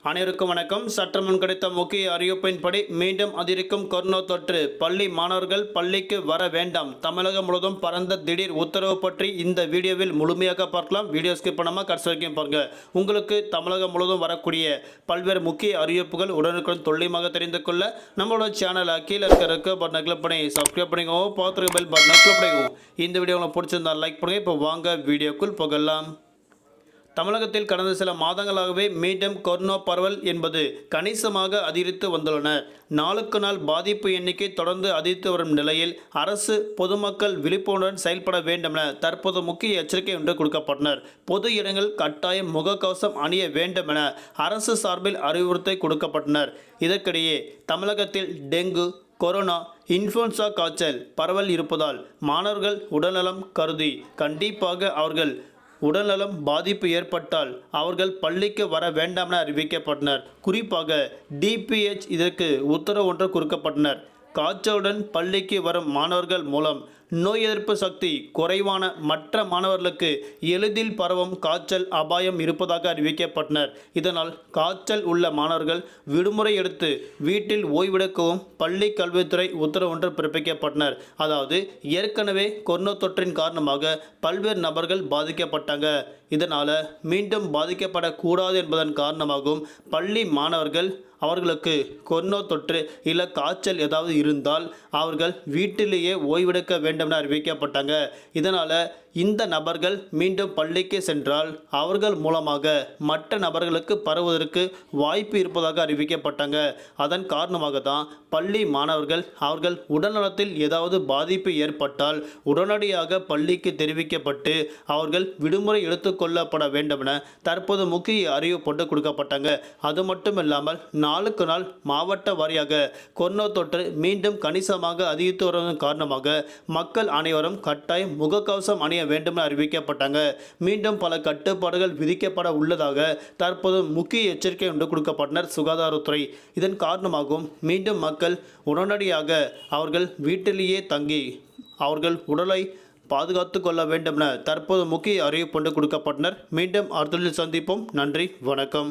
அனைவருக்கும் வணக்கம். சற்றுமுன் கிடைத்த முக்கிய அறிவிப்பின்படி மீண்டும் அதிகரிக்கும் கொரோனா தொற்று. பள்ளி மாணவர்கள் பள்ளிக்கு வர வேண்டாம். தமிழகம் முழுவதும் பரந்த திடீர் உத்தரவு பற்றி இந்த வீடியோவில் முழுமையாக பார்க்கலாம். வீடியோ ஸ்கிப் பண்ணாமல் கடைசி வரைக்கும் பாருங்க. உங்களுக்கு தமிழகம் முழுவதும் வரக்கூடிய பல்வேறு முக்கிய அறிவிப்புகள் உடனுக்குடன் துல்லியமாக தெரிந்து கொள்ள நம்மளோட சேனலை கீழே இருக்க பட்டனை கிளிக் பண்ணி சப்ஸ்கிரைப் பண்ணிக்கோங்க. பார்த்துருக்க பெல் பட்டனை கிளிக் பண்ணிக்கோங்க. இந்த வீடியோ உங்களுக்கு பிடிச்சிருந்தா லைக் பண்ணுங்க. இப்போ வாங்க வீடியோக்குள் போகலாம். தமிழகத்தில் கடந்த சில மாதங்களாகவே மீண்டும் கொரோனா பரவல் என்பது கணிசமாக அதிகரித்து வந்துள்ளன. நாளுக்கு நாள் பாதிப்பு எண்ணிக்கை தொடர்ந்து அதிகரித்து வரும் நிலையில் அரசு பொதுமக்கள் விழிப்புணர்வுடன் செயல்பட வேண்டும் என தற்போது முக்கிய எச்சரிக்கை ஒன்று கொடுக்கப்பட்டனர். பொது இடங்கள் கட்டாயம் முகக்கவசம் அணிய வேண்டும் என அரசு சார்பில் அறிவுறுத்தல் கொடுக்கப்பட்டனர். இதற்கிடையே தமிழகத்தில் டெங்கு, கொரோனா, இன்ஃப்ளூயன்சா காய்ச்சல் பரவல் இருப்பதால் மாணவர்கள் உடல்நலம் கருதி கண்டிப்பாக அவர்கள் உடல்நலம் பாதிப்பு ஏற்பட்டால் அவர்கள் பள்ளிக்கு வர வேண்டாம் என அறிவிக்கப்பட்டனர். குறிப்பாக டிபிஹெச் இதற்கு உத்தரவு ஒன்று கொடுக்கப்பட்டனர். காய்ச்சலுடன் பள்ளிக்கு வரும் மாணவர்கள் மூலம் நோய் எதிர்ப்பு சக்தி குறைவான மற்ற மாணவர்களுக்கு எளிதில் பரவும் காய்ச்சல் அபாயம் இருப்பதாக அறிவிக்கப்பட்டனர். இதனால் காய்ச்சல் உள்ள மாணவர்கள் விடுமுறை எடுத்து வீட்டில் ஓய்வெடுக்கவும் பள்ளி கல்வித்துறை உத்தரவு ஒன்று பிறப்பிக்கப்பட்டனர். அதாவது ஏற்கனவே கொரோனா தொற்றின் காரணமாக பல்வேறு நபர்கள் பாதிக்கப்பட்டாங்க. இதனால் மீண்டும் பாதிக்கப்படக்கூடாது என்பதன் காரணமாகவும் பள்ளி மாணவர்கள் அவர்களுக்கு கொரோனா தொற்று இல்லை காய்ச்சல் ஏதாவது இருந்தால் அவர்கள் வீட்டிலேயே ஓய்வெடுக்க வேண்டும் என அறிவிக்கப்பட்டாங்க. இதனால் இந்த நபர்கள் மீண்டும் பள்ளிக்கு சென்றால் அவர்கள் மூலமாக மற்ற நபர்களுக்கு பரவுவதற்கு வாய்ப்பு இருப்பதாக அறிவிக்கப்பட்டாங்க. அதன் காரணமாக தான் பள்ளி மாணவர்கள் அவர்கள் உடல்நலத்தில் ஏதாவது பாதிப்பு ஏற்பட்டால் உடனடியாக பள்ளிக்கு தெரிவிக்கப்பட்டு அவர்கள் விடுமுறை எடுத்துக்கொள்ளப்பட வேண்டும் என தற்போது முக்கிய அறிவிப்பு கொடுக்கப்பட்டாங்க. அது மட்டும் இல்லாமல் நாளுக்கு நாள் மாவட்ட வாரியாக கொரோனா தொற்று மீண்டும் கணிசமாக அதிகரித்து வருவதன் காரணமாக மக்கள் அனைவரும் கட்டாயம் முகக்கவசம் அணிய வேண்டும் என அறிவிக்கப்பட்டாங்க. மீண்டும் பல கட்டுப்பாடுகள் விதிக்கப்பட உள்ளதாக தற்போது முக்கிய எச்சரிக்கை ஒன்று கொடுக்கப்பட்டனர் சுகாதாரத்துறை. இதன் காரணமாகவும் மீண்டும் மக்கள் உடனடியாக அவர்கள் வீட்டிலேயே தங்கி அவர்கள் உடலை பாதுகாத்து கொள்ள வேண்டும் என தற்போது முக்கிய அறிவிப்பு ஒன்று கொடுக்கப்பட்டனர். மீண்டும் அடுத்த சந்திப்போம். நன்றி, வணக்கம்.